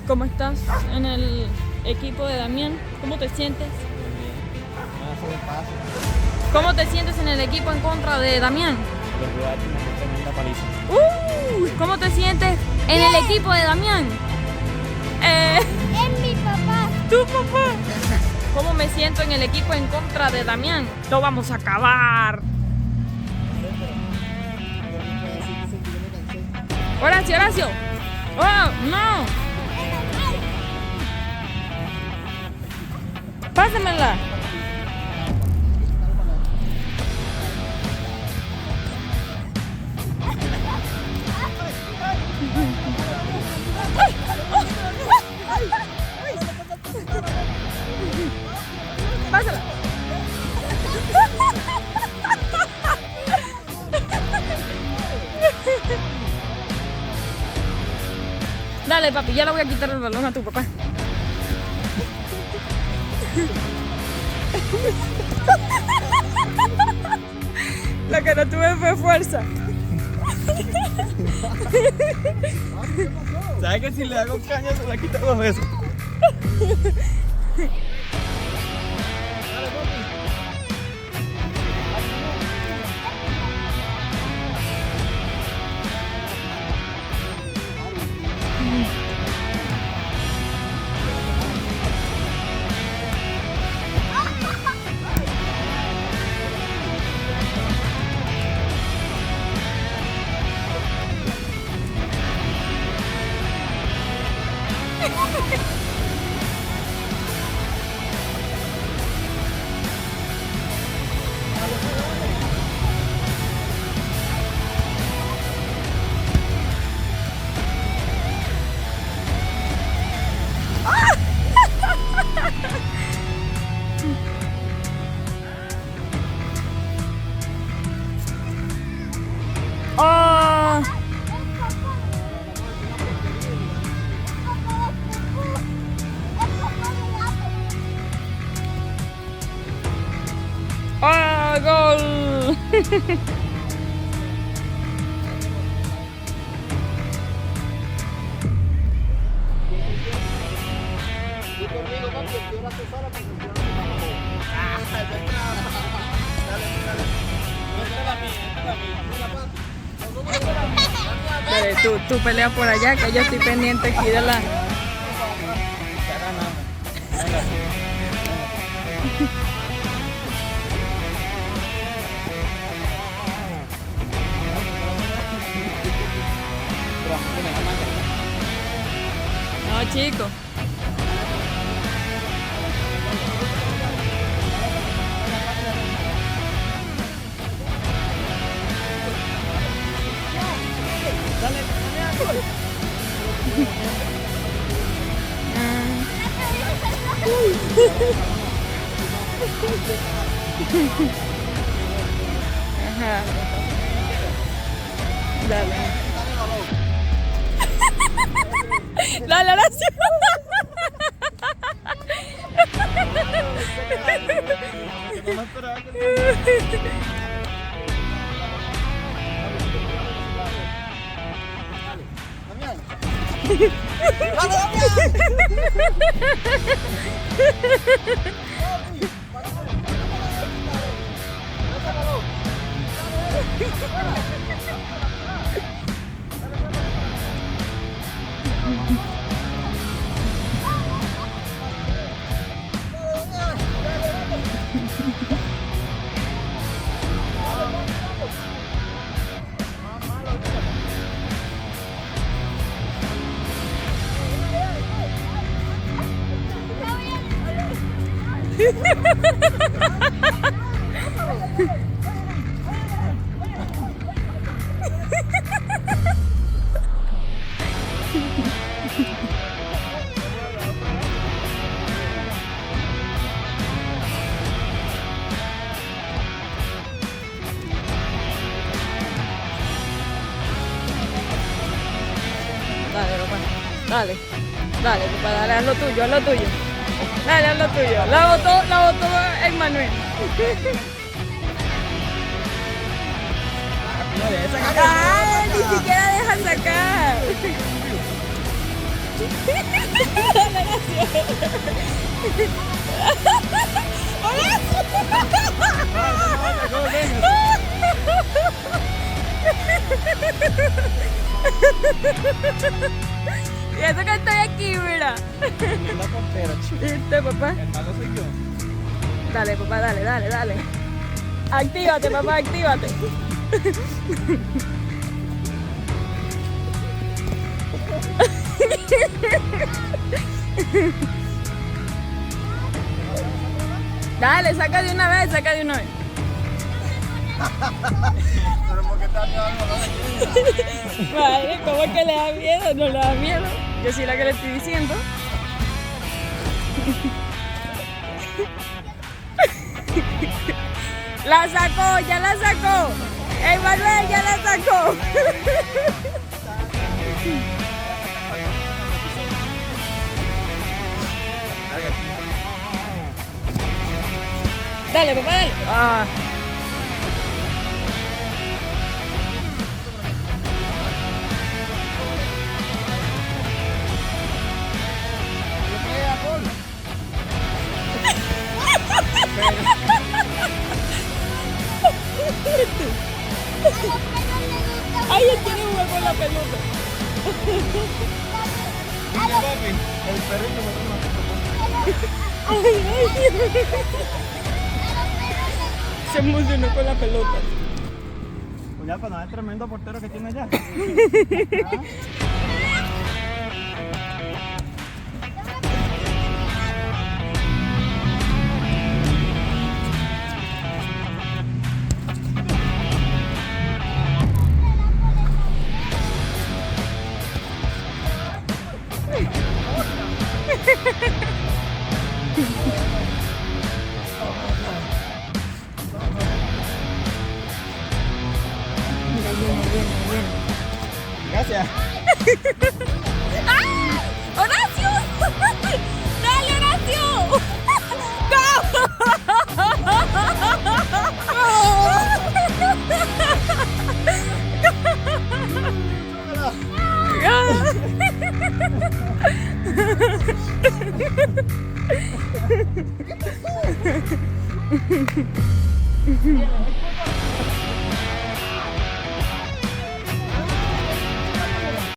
¿Cómo estás en el equipo de Damián? ¿Cómo te sientes? ¿Cómo te sientes en el equipo en contra de Damián? ¿Cómo te sientes en el equipo de Damián? Es mi papá. ¿Tu papá? ¿Cómo me siento en el equipo en contra de Damián? Lo vamos a acabar. Horacio, Horacio. ¡Oh, no! Pásamela. Pásala. Dale, papi, ya le voy a quitar el balón a tu papá. Lo que no tuve fue fuerza. ¿Sabes que si le hago caña se la quita 2 veces? ¡Oh! ¡Oh, gol! Dale, tú pelea por allá, que yo estoy pendiente aquí de la... No, chico. Ajá. Dale. Dale, Horacio. Dale, papá. Dale. Dale, papá, dale, haz lo tuyo, haz lo tuyo. Dale, haz lo tuyo. La botó Emmanuel. ¡Ay, ni siquiera deja sacar! Y eso que estoy aquí, mira. La cartera, chico. ¿Viste, papá? El malo soy yo. Dale, papá, dale, dale, dale. Actívate, papá, actívate. Dale, saca de una vez, saca de una vez. Pero ¿por qué estás llevando Madre, ¿cómo es que le da miedo? No le da miedo. Yo soy la que le estoy diciendo. La sacó, ya la sacó. Emanuel ya la sacó. Dale, papá, dale. Ah. Ay, él tiene juego con la pelota. Mira, papi, el perrito me toma. Ay, ay. Se emocionó con la pelota. Pues ya, para nada, el tremendo portero que tiene allá. Mira, viene. Gracias. ¡Ay! ¡Horacio! ¡Dale, Horacio! ¡No!